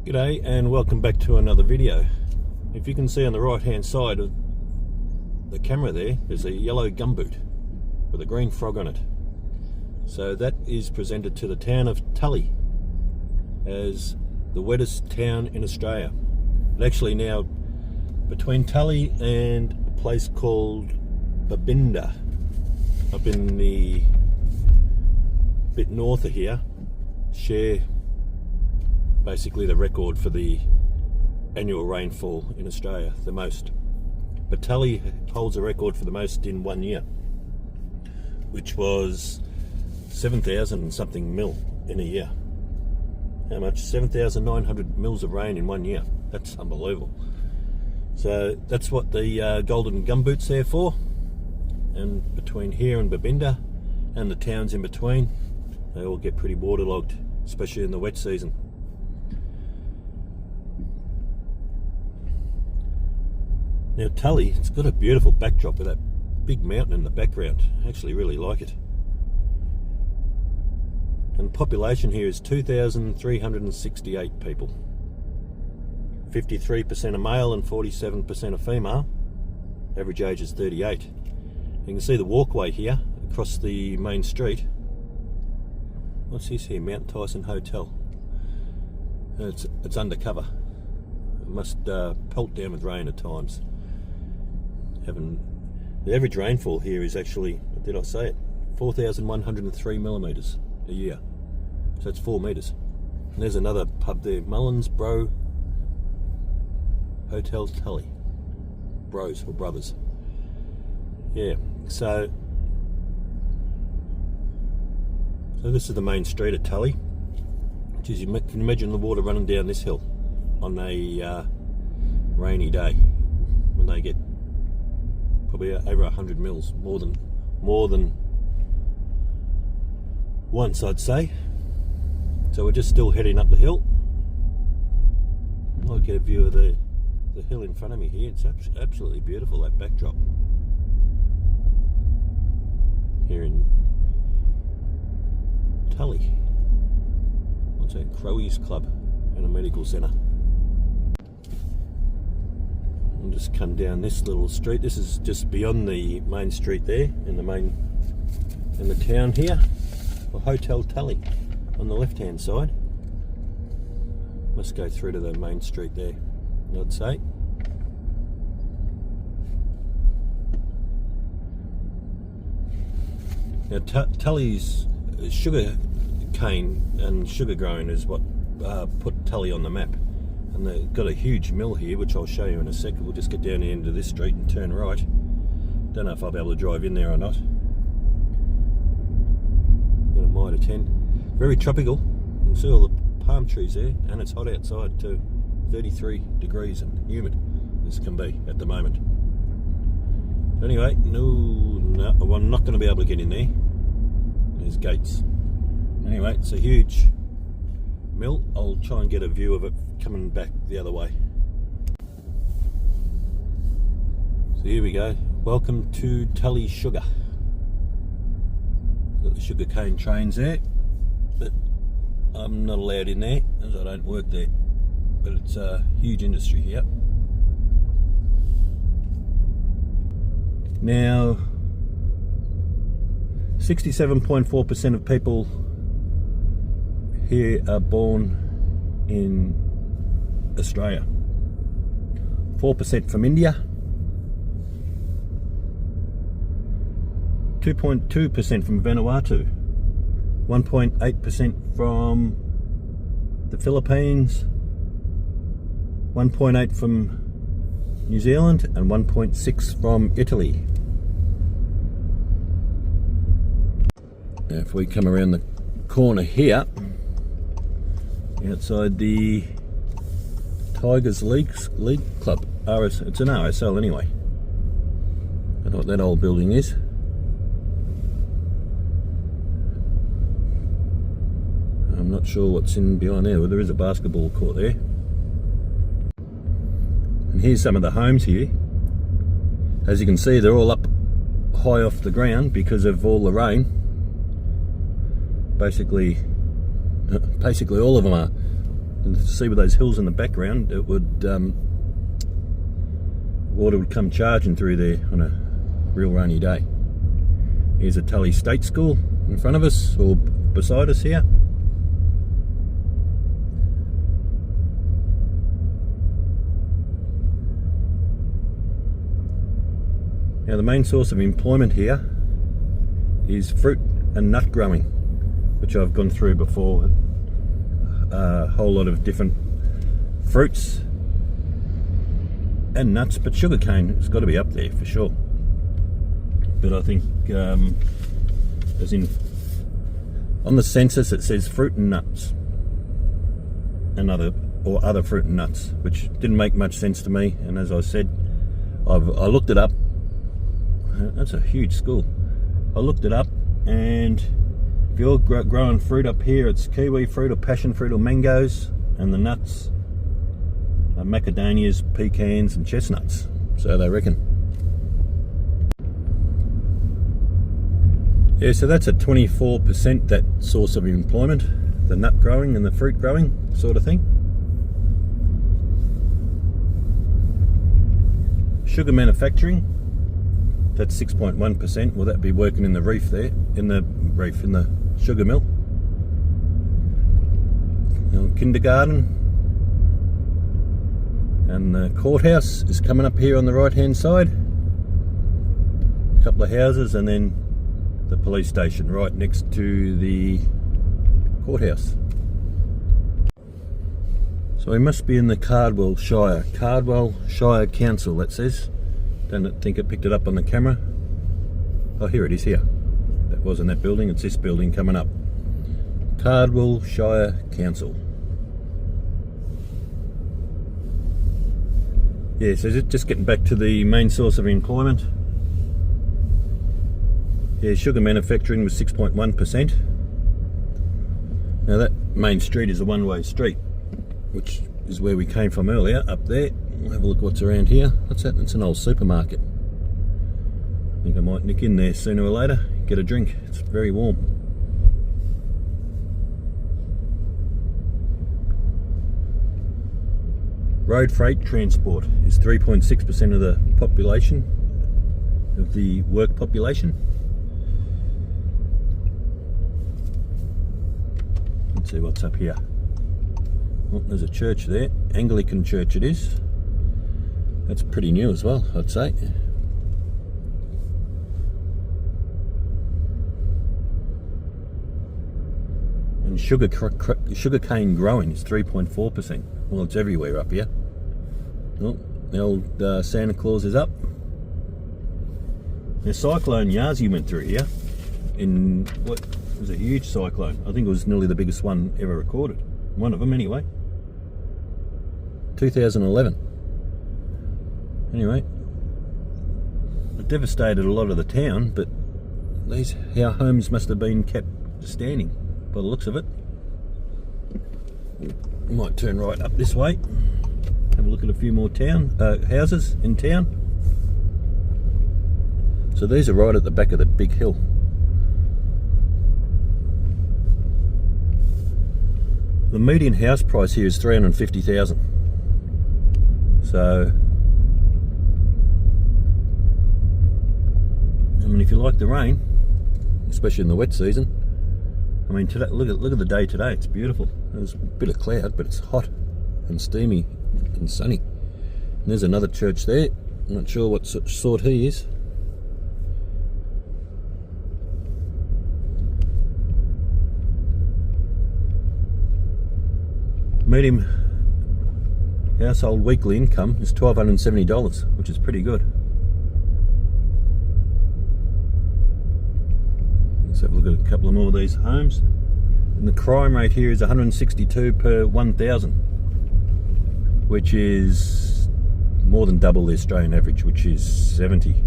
G'day and welcome back to another video. If you can see on the right hand side of the camera there's a yellow gumboot with a green frog on it. So that is presented to the town of Tully as the wettest town in Australia. It actually now between Tully and a place called Babinda up in the bit north of here share basically the record for the annual rainfall in Australia, the most. But Tully holds a record for the most in 1 year, which was 7,000 and something mil in a year. How much? 7,900 mils of rain in 1 year. That's unbelievable. So that's what the golden gumboot's there for. And between here and Babinda and the towns in between, they all get pretty waterlogged, especially in the wet season. Now Tully, it's got a beautiful backdrop with that big mountain in the background. I actually really like it. And the population here is 2,368 people. 53% are male and 47% are female. Average age is 38. You can see the walkway here across the main street. What's this here? Mount Tyson Hotel. It's undercover. It must pelt down with rain at times. The average rainfall here is actually, did I say it, 4,103 millimetres a year. So it's 4 metres. And there's another pub there, Mullins Bro Hotel Tully. Bros or brothers. Yeah, so this is the main street of Tully, which is, you can imagine the water running down this hill on a rainy day when they get probably over 100 mils, more than once, I'd say. So we're just still heading up the hill. I'll get a view of the hill in front of me here. It's absolutely beautiful, that backdrop here in Tully. What's that? Crowies Club and a medical centre. I'll just come down this little street. This is just beyond the main street there, in the town here. Well, Hotel Tully on the left hand side. Must go through to the main street there, I'd say. Now Tully's sugar cane and sugar growing is what put Tully on the map. And they've got a huge mill here, which I'll show you in a second. We'll just get down the end of this street and turn right. Don't know if I'll be able to drive in there or not. Got a mile to 10. Very tropical. You can see all the palm trees there, and it's hot outside too. 33 degrees and humid as can be at the moment. Anyway, no, I'm not going to be able to get in there. There's gates. Anyway, it's a huge mill. I'll try and get a view of it coming back the other way. So here we go. Welcome to Tully Sugar. Got the sugar cane trains there, but I'm not allowed in there as I don't work there. But it's a huge industry here. Now, 67.4% of people here are born in Australia. 4% from India. 2.2% from Vanuatu. 1.8% from the Philippines. 1.8% from New Zealand and 1.6% from Italy. Now if we come around the corner here, outside the Tigers League Club, it's an RSL anyway. I don't know what that old building is. I'm not sure what's in behind there, but there is a basketball court there. And here's some of the homes here. As you can see, they're all up high off the ground because of all the rain. Basically all of them are and to see with those hills in the background, it would water would come charging through there on a real rainy day. Here's a Tully State School in front of us, or beside us here. Now the main source of employment here is fruit and nut growing, which I've gone through before. A whole lot of different fruits and nuts, but sugarcane has got to be up there for sure. But I think as in on the census it says fruit and nuts and other fruit and nuts, which didn't make much sense to me. And as I said, I looked it up. That's a huge school. I looked it up, and if you're growing fruit up here, it's kiwi fruit or passion fruit or mangoes, and the nuts are macadamias, pecans and chestnuts, so they reckon. Yeah, so that's at 24%, that source of employment, the nut growing and the fruit growing sort of thing. Sugar manufacturing, that's 6.1%. Well, that'd be working in the reef there, in the sugar mill. Kindergarten and the courthouse is coming up here on the right hand side. A couple of houses, and then the police station right next to the courthouse. So we must be in the Cardwell Shire Council, that says. Don't think it picked it up on the camera. Oh, here it is here. That wasn't that building, it's this building coming up. Cardwell Shire Council. Yeah, so just getting back to the main source of employment. Yeah, sugar manufacturing was 6.1%. Now that main street is a one-way street, which is where we came from earlier, up there. We'll have a look what's around here. What's that? It's an old supermarket. I think I might nick in there sooner or later, get a drink. It's very warm. Road freight transport is 3.6% of the population, of the work population. Let's see what's up here. Oh, there's a church there, Anglican church it is. That's pretty new as well, I'd say. And sugarcane growing is 3.4%. Well, it's everywhere up here. Oh, the old Santa Claus is up. The cyclone Yazi went through here. It was a huge cyclone. I think it was nearly the biggest one ever recorded. One of them anyway. 2011. Anyway, it devastated a lot of the town, but our homes must have been kept standing by the looks of it. Might turn right up this way, have a look at a few more houses in town. So these are right at the back of the big hill. The median house price here is $350,000. So, I mean, if you like the rain, especially in the wet season, I mean, today, look at the day today. It's beautiful. There's a bit of cloud, but it's hot and steamy and sunny. And there's another church there. I'm not sure what sort he is. Medium household weekly income is $1,270, which is pretty good. Let's have a look at a couple of more of these homes. And the crime rate here is 162 per 1,000, which is more than double the Australian average, which is 70.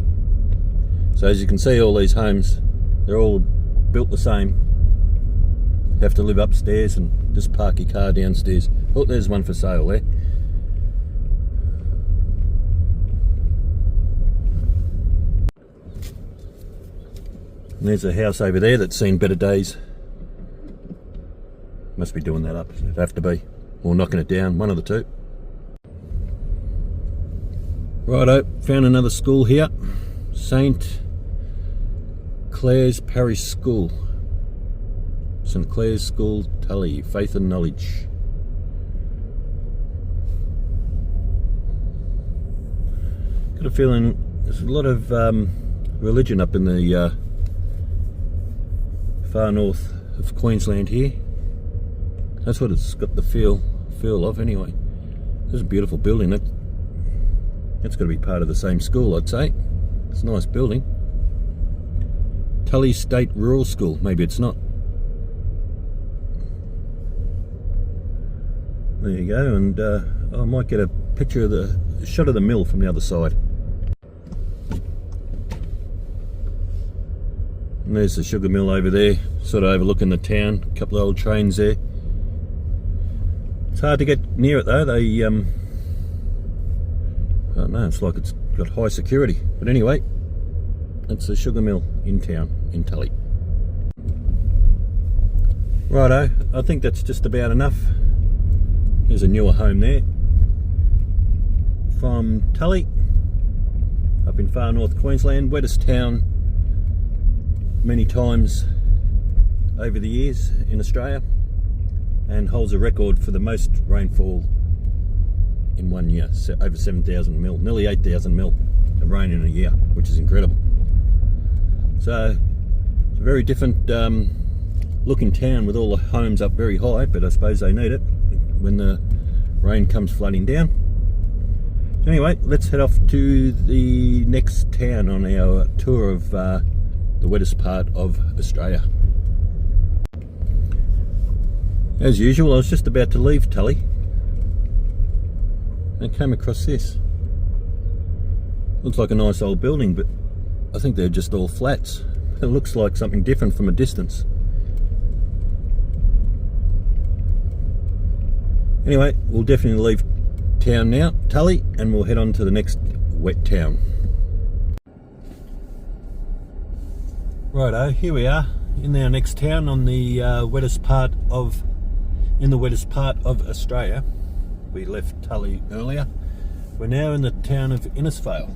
So as you can see, all these homes, they're all built the same. You have to live upstairs and just park your car downstairs. Oh, there's one for sale there. And there's a house over there that's seen better days. Must be doing that up, it'd have to be. or knocking it down, one of the two. Righto, found another school here, St. Clair's Parish School. St. Clair's School, Tully, Faith and Knowledge. Got a feeling there's a lot of religion up in the far north of Queensland here. That's what it's got the feel of anyway. There's a beautiful building. That's got to be part of the same school, I'd say. It's a nice building. Tully State Rural School. Maybe it's not. There you go, and I might get a picture of the shot of the mill from the other side. And there's the sugar mill over there, sort of overlooking the town. A couple of old trains there. It's hard to get near it though. They, I don't know, it's like it's got high security. But anyway, that's the sugar mill in town, in Tully. Righto, I think that's just about enough. There's a newer home there. From Tully, up in far north Queensland, wettest town many times over the years in Australia, and holds a record for the most rainfall in 1 year, over 7,000 mil, nearly 8,000 mil of rain in a year, which is incredible. So it's a very different looking town with all the homes up very high, but I suppose they need it when the rain comes flooding down. Anyway, let's head off to the next town on our tour of the wettest part of Australia. As usual, I was just about to leave Tully and came across this. Looks like a nice old building, but I think they're just all flats. It looks like something different from a distance. Anyway, we'll definitely leave town now, Tully, and we'll head on to the next wet town. Righto, here we are in our next town on the wettest part of Australia. We left Tully earlier. We're now in the town of Innisfail.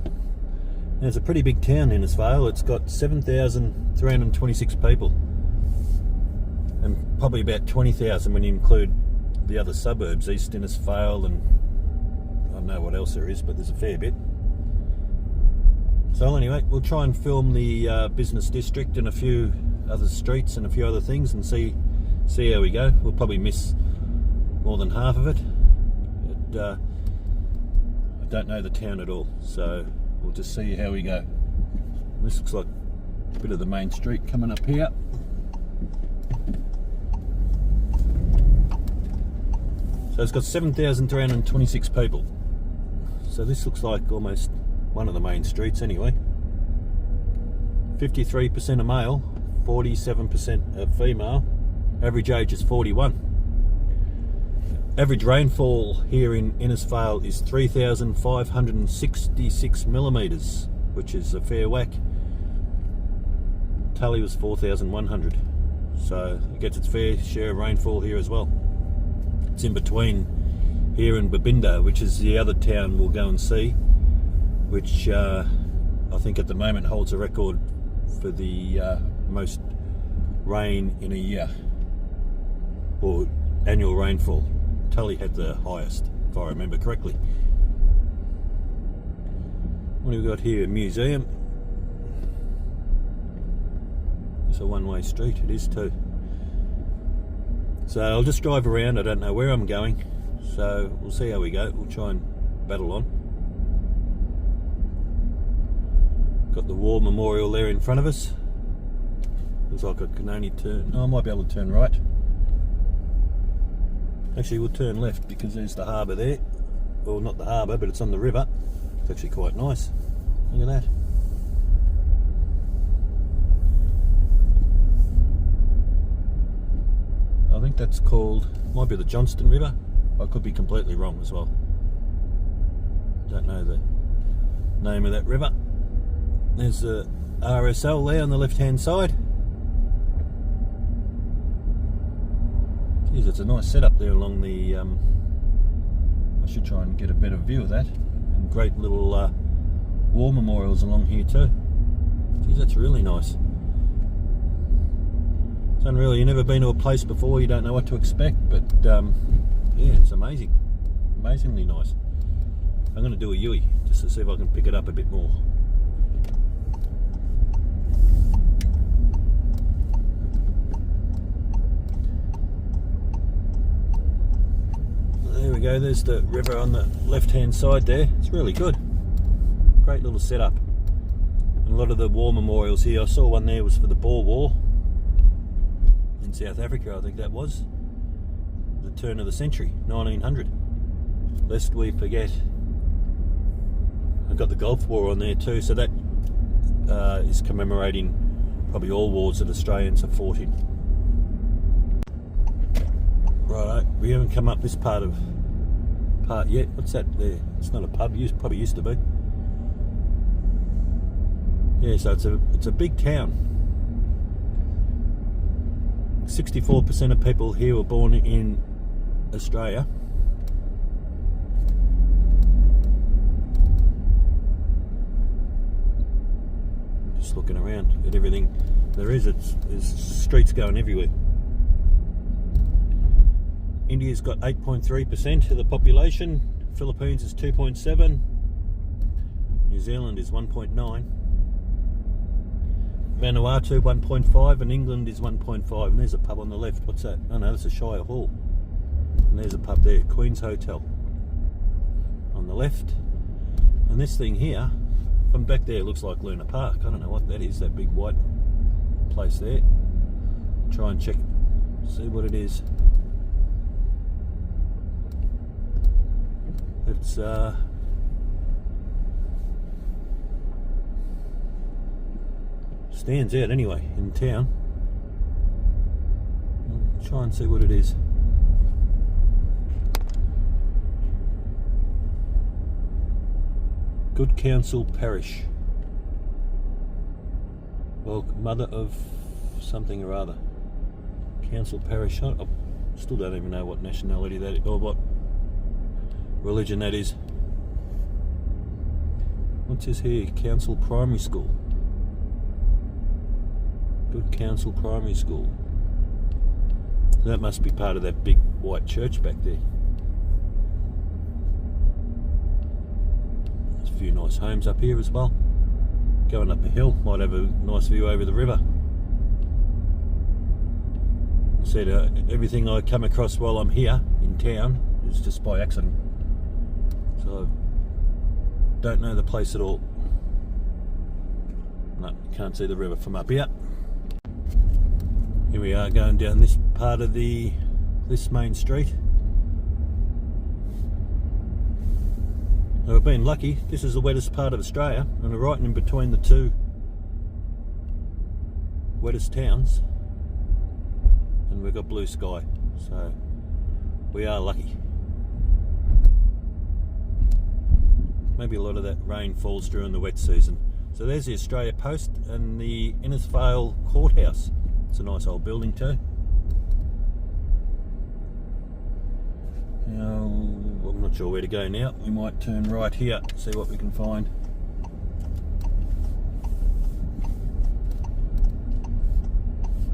Now, it's a pretty big town, Innisfail. It's got 7,326 people, and probably about 20,000 when you include the other suburbs, East Innisfail, and I don't know what else there is, but there's a fair bit. So anyway, we'll try and film the business district and a few other streets and a few other things and see how we go. We'll probably miss more than half of it. I don't know the town at all, so we'll just see how we go. This looks like a bit of the main street coming up here. So it's got 7,326 people. So this looks like almost one of the main streets anyway. 53% are male, 47% are female. Average age is 41. Average rainfall here in Innisfail is 3,566 millimetres, which is a fair whack. Tully was 4,100. So it gets its fair share of rainfall here as well. It's in between here and Babinda, which is the other town we'll go and see, which I think at the moment holds a record for the most rain in a year, or annual rainfall. Tully had the highest, if I remember correctly. What have we got here? A museum. It's a one-way street, it is too. So I'll just drive around, I don't know where I'm going, so we'll see how we go. We'll try and battle on. Got the war memorial there in front of us. Looks like I can only turn, I might be able to turn right. Actually, we'll turn left because there's the harbour there. Well, not the harbour, but it's on the river. It's actually quite nice. Look at that. I think that's called, might be the Johnston River. I could be completely wrong as well. Don't know the name of that river. There's the RSL there on the left hand side. Geez, it's a nice setup there along the... I should try and get a better view of that. And great little war memorials along here too. Geez, that's really nice. It's unreal. You've never been to a place before, you don't know what to expect, but yeah, it's amazing. Amazingly nice. I'm going to do a Yui just to see if I can pick it up a bit more. There we go, there's the river on the left hand side there. It's really good. Great little setup. And a lot of the war memorials here, I saw one there was for the Boer War in South Africa, I think that was. The turn of the century, 1900. Lest we forget. I've got the Gulf War on there too, so that is commemorating probably all wars that Australians have fought in. Right, we haven't come up this part yet. What's that there? It's not a pub. Probably used to be. Yeah, so it's a big town. 64% of people here were born in Australia. Just looking around at everything there is. There's streets going everywhere. India's got 8.3% of the population. Philippines is 2.7. New Zealand is 1.9. Vanuatu 1.5, and England is 1.5. And there's a pub on the left. What's that? Oh no, that's a Shire Hall. And there's a pub there, Queen's Hotel on the left. And this thing here, from back there, looks like Luna Park. I don't know what that is, that big white place there. Try and check, see what it is. It's stands out anyway in town. I'll try and see what it is. Good Counsel Parish. Well, mother of something or other. Council Parish. I still don't even know what nationality that is, or what religion that is. What's this here? Council Primary School. Good Counsel Primary School. That must be part of that big white church back there. There's a few nice homes up here as well. Going up a hill, might have a nice view over the river. I said everything I come across while I'm here in town is just by accident. So I don't know the place at all. No, can't see the river from up here. Here we are going down this part of this main street. Now we've been lucky, this is the wettest part of Australia, and we're right in between the two wettest towns, and we've got blue sky, so we are lucky. Maybe a lot of that rain falls during the wet season. So there's the Australia Post and the Innisfail Courthouse. It's a nice old building too. Now, I'm not sure where to go now. We might turn right here, see what we can find.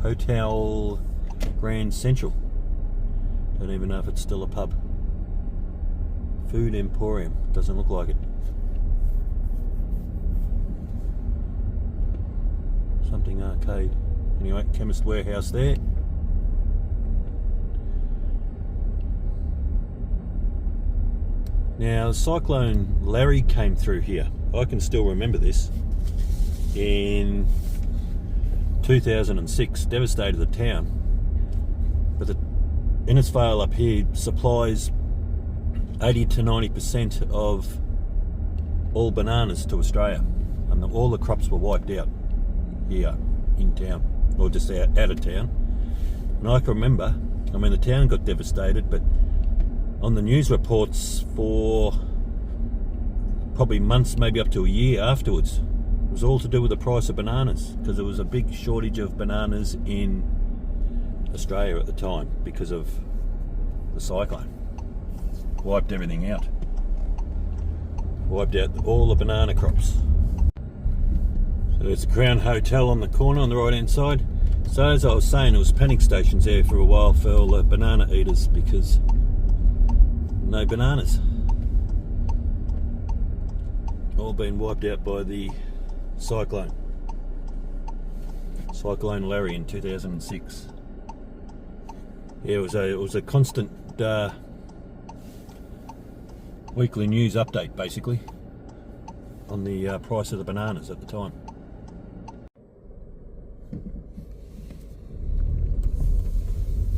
Hotel Grand Central. Don't even know if it's still a pub. Food Emporium. Doesn't look like it. Something arcade. Anyway, Chemist Warehouse there. Now, Cyclone Larry came through here. I can still remember this. In 2006, devastated the town. But the Innisfail up here supplies 80 to 90% of all bananas to Australia. And all the crops were wiped out here in town, or just out of town. And I can remember, I mean, the town got devastated, but on the news reports for probably months, maybe up to a year afterwards, it was all to do with the price of bananas, because there was a big shortage of bananas in Australia at the time because of the cyclone. Wiped everything out. Wiped out all the banana crops. So there's the Crown Hotel on the corner on the right hand side. So as I was saying, there was panic stations there for a while for all the banana eaters because no bananas. All been wiped out by the cyclone. Cyclone Larry in 2006. Yeah, it was a constant weekly news update basically on the price of the bananas at the time.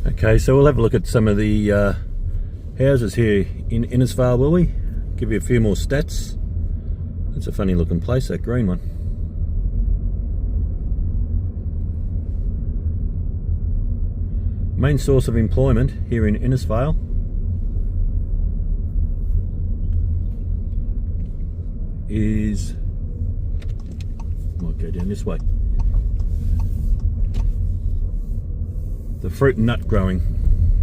Okay, so we'll have a look at some of the houses here in Innisfail, will we? Give you a few more stats. That's a funny looking place, that green one. Main source of employment here in Innisfail is, might go down this way, the fruit and nut growing.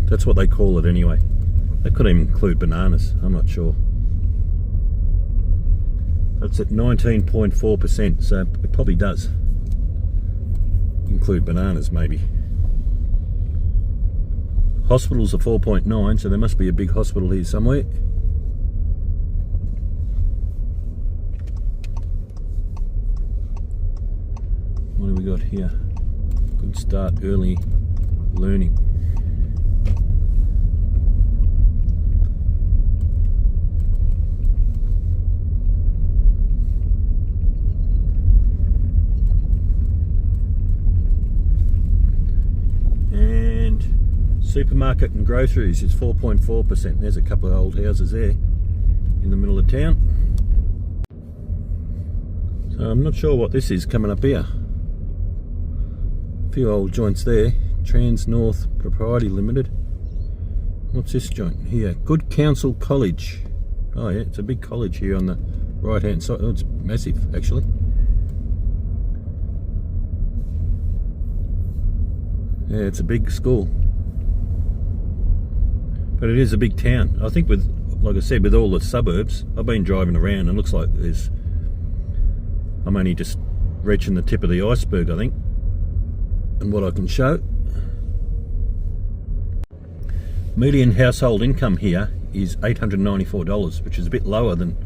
That's what they call it anyway. They could even include bananas, I'm not sure. That's at 19.4%, so it probably does include bananas maybe. Hospitals are 4.9, so there must be a big hospital here somewhere. What do we got here? Good start, early learning. Supermarket and groceries is 4.4%. There's a couple of old houses there in the middle of town. So I'm not sure what this is coming up here. A few old joints there. Trans North Propriety Limited. What's this joint here? Good Counsel College. Oh yeah, it's a big college here on the right hand side. Oh, it's massive actually. Yeah, it's a big school. But it is a big town. I think with, like I said, with all the suburbs, I've been driving around and it looks like I'm only just reaching the tip of the iceberg, I think. And what I can show. Median household income here is $894, which is a bit lower than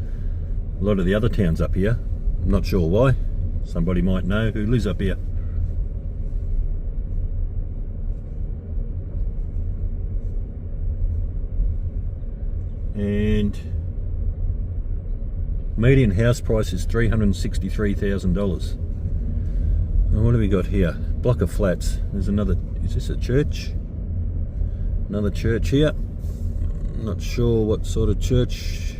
a lot of the other towns up here. I'm not sure why. Somebody might know who lives up here. And median house price is $363,000. Now what have we got here? Block of flats. There's another, is this a church? Another church here. Not sure what sort of church.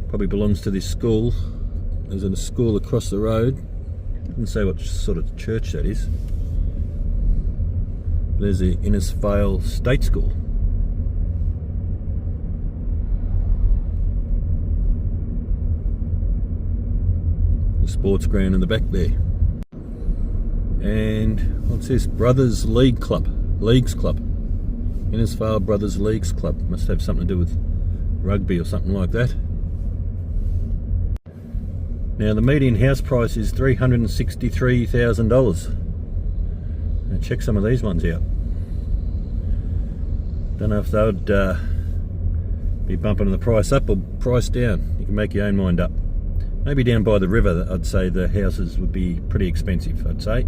Probably belongs to this school. There's a school across the road. Doesn't say what sort of church that is. There's the Innisfail State School. Sports ground in the back there. And what's this? Brothers Leagues Club. Innisfail Brothers Leagues Club. Must have something to do with rugby or something like that. Now the median house price is $363,000. Now check some of these ones out. Don't know if they would be bumping the price up or price down. You can make your own mind up. Maybe down by the river, I'd say the houses would be pretty expensive, I'd say.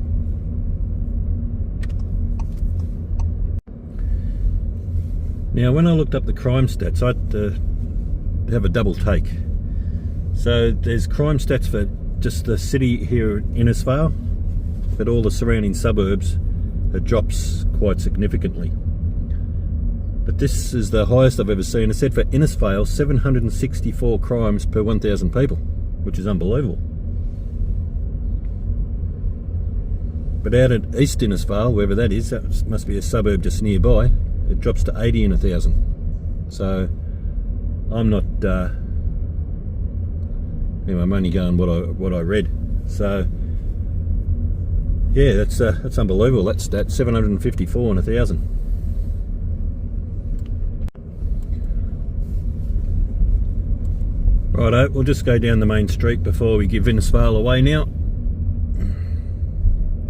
Now, when I looked up the crime stats, I had to have a double take. So there's crime stats for just the city here in Innisfail, but all the surrounding suburbs, it drops quite significantly. But this is the highest I've ever seen. It said for Innisfail, 764 crimes per 1,000 people. Which is unbelievable. But out at East Innisfail, wherever that is, that must be a suburb just nearby, it drops to 80 in 1,000. So I'm not anyway, I'm only going what I read. So yeah, that's unbelievable. That's 754 in 1,000. Righto, we'll just go down the main street before we give Innisfail away now.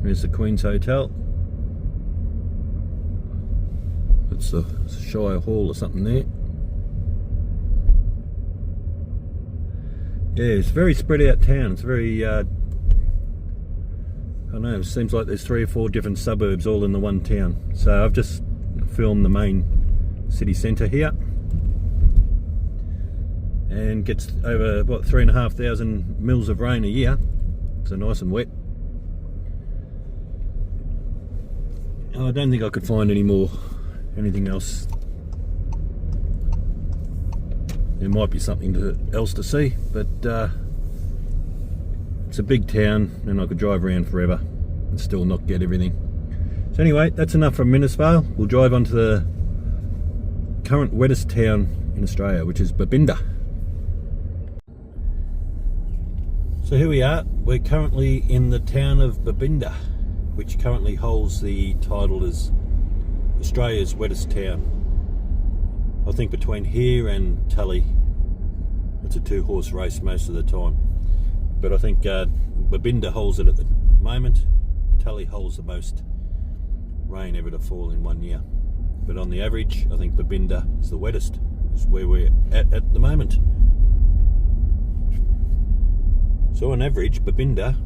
There's the Queen's Hotel. It's the Shire Hall or something there. Yeah, it's a very spread out town. It's very, I don't know, it seems like there's 3 or 4 different suburbs all in the one town. So I've just filmed the main city centre here. And gets over, what, 3,500 mils of rain a year. So nice and wet. I don't think I could find anything else. There might be something else to see, but it's a big town and I could drive around forever and still not get everything. So anyway, that's enough from Innisfail. We'll drive on to the current wettest town in Australia, which is Babinda. So here we are. We're currently in the town of Babinda, which currently holds the title as Australia's wettest town. I think between here and Tully, it's a 2-horse race most of the time. But I think Babinda holds it at the moment. Tully holds the most rain ever to fall in 1 year. But on the average, I think Babinda is the wettest. Is where we're at the moment. So on average, Babinda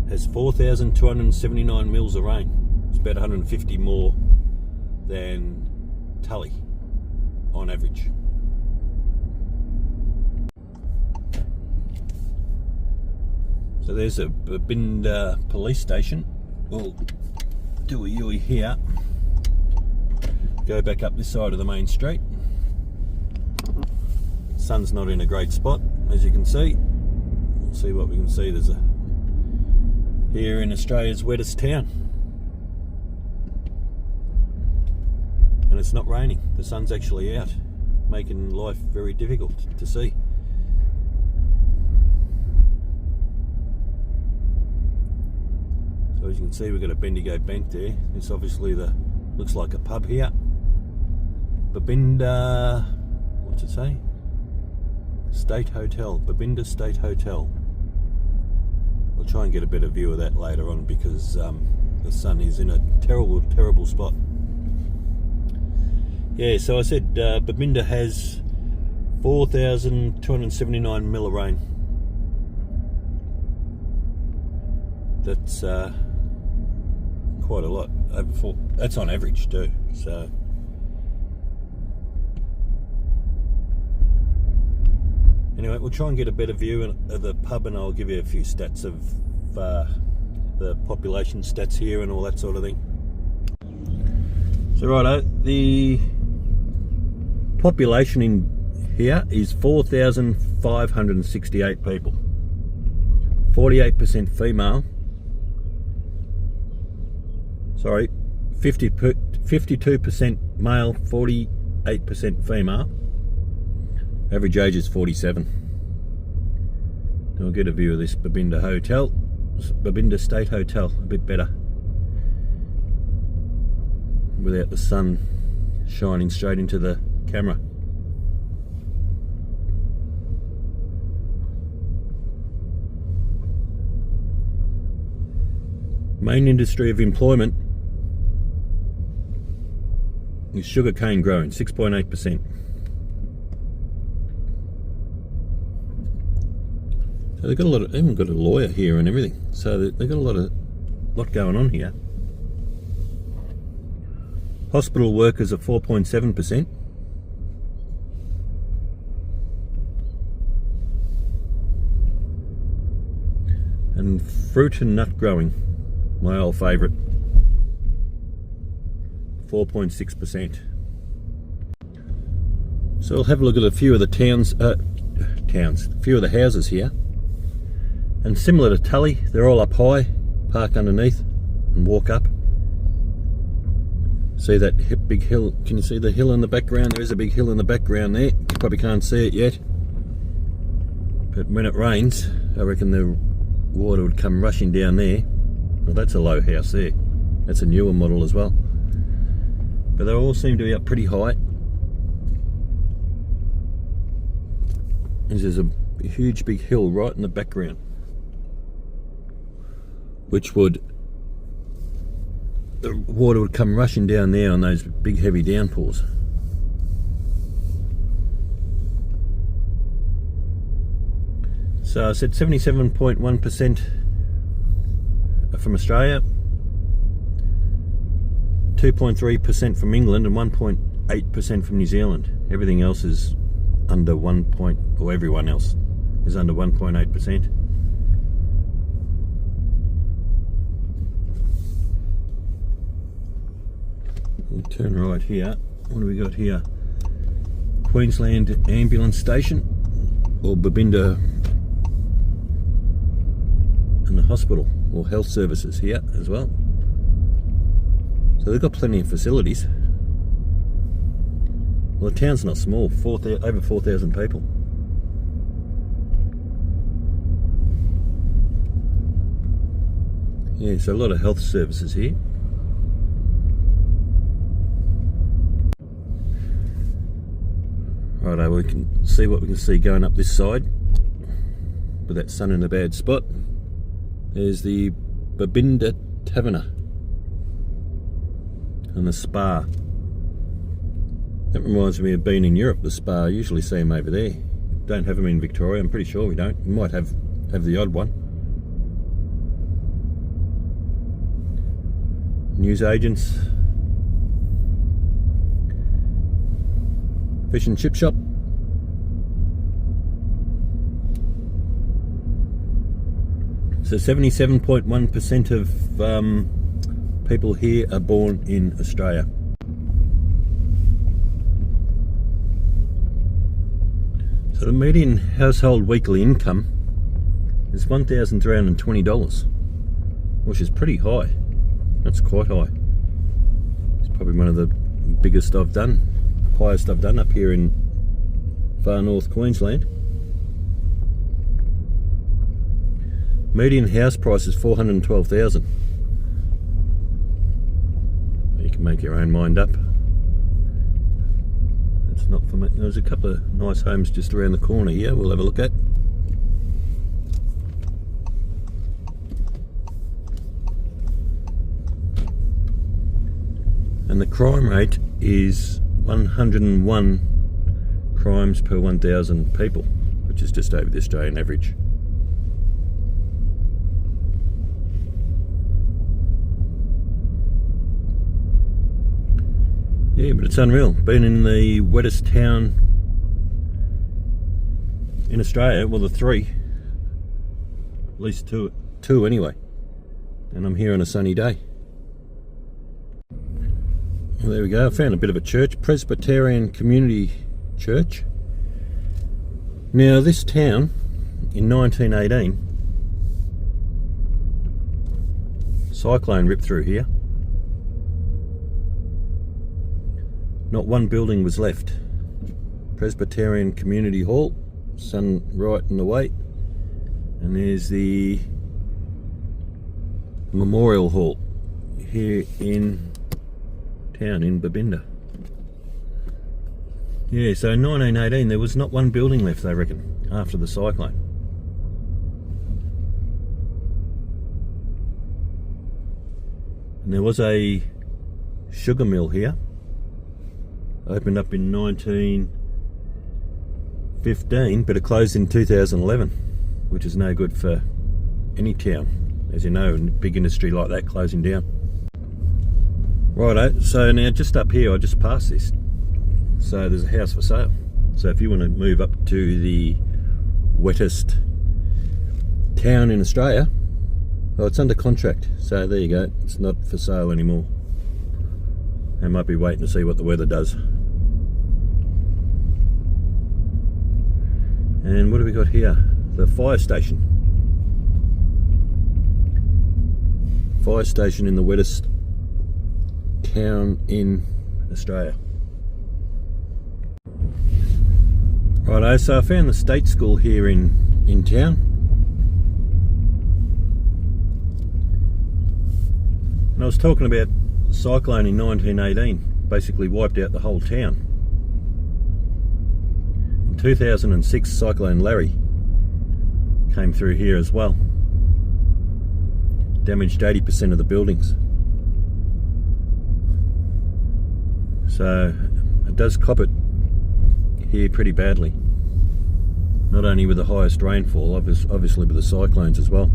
has 4,279 mils of rain. It's about 150 more than Tully on average. So there's a Babinda police station. We'll do a U-ey here, go back up this side of the main street. Sun's not in a great spot, as you can see. We'll see what we can see. There's here in Australia's wettest town. And it's not raining, the sun's actually out, making life very difficult to see. So as you can see, we've got a Bendigo Bank there. This obviously looks like a pub here. Babinda, what's it say? State Hotel, Babinda State Hotel. I'll try and get a better view of that later on because the sun is in a terrible, terrible spot. Yeah, so I said Babinda has 4,279 mil of rain. That's quite a lot. That's on average too. So anyway, we'll try and get a better view of the pub, and I'll give you a few stats of the population stats here and all that sort of thing. So righto, the population in here is 4,568 people. 48% female. Sorry, 52% male, 48% female. Average age is 47. I'll get a view of this Babinda Hotel, Babinda State Hotel, a bit better, without the sun shining straight into the camera. Main industry of employment is sugarcane growing, 6.8%. So they've got a lot of, even got a lawyer here and everything. So they've got a lot going on here. Hospital workers are 4.7%. And fruit and nut growing, my old favourite, 4.6%. So we'll have a look at a few of the a few of the houses here. And similar to Tully, they're all up high, park underneath and walk up. See that big hill? Can you see the hill in the background? There is a big hill in the background there. You probably can't see it yet. But when it rains, I reckon the water would come rushing down there. Well, that's a low house there. That's a newer model as well. But they all seem to be up pretty high. is there's a huge big hill right in the background, which would, the water would come rushing down there on those big heavy downpours. So I said 77.1% from Australia, 2.3% from England, and 1.8% from New Zealand. Everything else is under or everyone else is under 1.8%. We'll turn right here. What do we got here? Queensland Ambulance Station, or Babinda, and the hospital or health services here as well. So they've got plenty of facilities. Well, the town's not small, over 4,000 people. Yeah, so a lot of health services here. Righto, we can see what we can see going up this side with that sun in a bad spot. There's the Babinda Taverna and the spa. That reminds me of being in Europe, the spa. I usually see them over there. Don't have them in Victoria, I'm pretty sure we don't. We might have the odd one. News agents. Fish and chip shop. So 77.1% of people here are born in Australia. So the median household weekly income is $1,320, which is pretty high. That's quite high. It's probably one of the biggest I've done, highest I've done up here in far north Queensland. Median house price is $412,000. You can make your own mind up. It's not for me. There's a couple of nice homes just around the corner here we'll have a look at. And the crime rate is 101 crimes per 1,000 people, which is just over the Australian average. Yeah, but it's unreal. Been in the wettest town in Australia, well, the three, at least two anyway, and I'm here on a sunny day. Well, there we go. I found a bit of a church, Presbyterian Community Church. Now this town in 1918, cyclone ripped through here. Not one building was left. Presbyterian Community Hall, sun right in the way, and there's the Memorial Hall here in town in Babinda. Yeah, so in 1918 there was not one building left, they reckon, after the cyclone. And there was a sugar mill here. Opened up in 1915, but it closed in 2011, which is no good for any town, as you know, a big industry like that closing down. Righto, so now just up here, I just passed this. So there's a house for sale. So if you want to move up to the wettest town in Australia, well, it's under contract. So there you go, it's not for sale anymore. I might be waiting to see what the weather does. And what do we got here? The fire station. Fire station in the wettest town in Australia. Righto, so I found the state school here in town. And I was talking about the cyclone in 1918, basically wiped out the whole town. In 2006 Cyclone Larry came through here as well. Damaged 80% of the buildings. So it does cop it here pretty badly. Not only with the highest rainfall, obviously with the cyclones as well.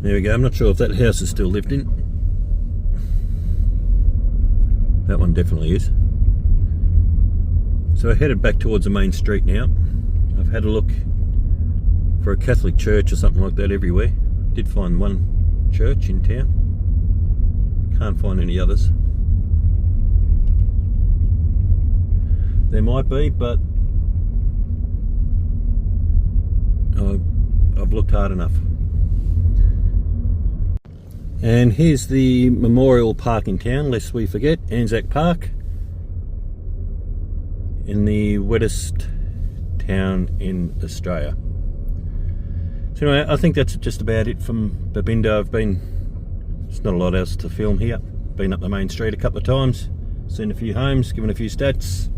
There we go. I'm not sure if that house is still lived in. That one definitely is. So I headed back towards the main street now. I've had a look for a Catholic church or something like that everywhere. Did find one church in town. Can't find any others. There might be, but I've looked hard enough. And here's the memorial park in town, lest we forget, Anzac Park, in the wettest town in Australia. So anyway, I think that's just about it from Babinda. There's not a lot else to film here. Been up the main street a couple of times, seen a few homes, given a few stats.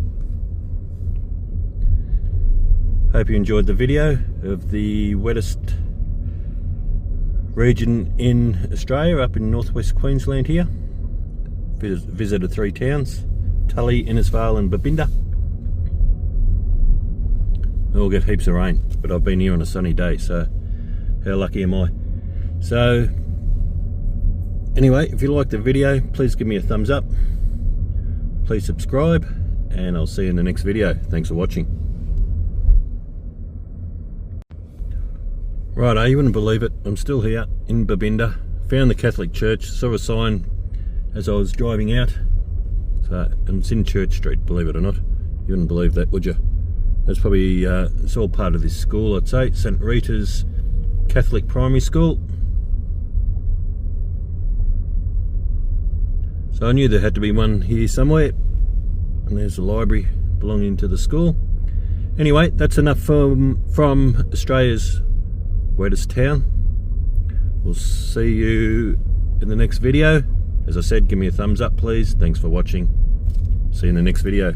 Hope you enjoyed the video of the wettest region in Australia, up in northwest Queensland here. Visited 3 towns, Tully, Innisfail and Babinda. They all get heaps of rain, but I've been here on a sunny day, so how lucky am I? So anyway, if you liked the video, please give me a thumbs up, please subscribe, and I'll see you in the next video. Thanks for watching. Righto, you wouldn't believe it, I'm still here in Babinda. Found the Catholic church, saw a sign as I was driving out. So, and it's in Church Street, believe it or not. You wouldn't believe that, would you? That's probably, it's all part of this school, I'd say. St. Rita's Catholic Primary School. So I knew there had to be one here somewhere. And there's a library belonging to the school. Anyway, that's enough from Australia's wettest town. We'll see you in the next video. As I said, give me a thumbs up please. Thanks for watching. See you in the next video.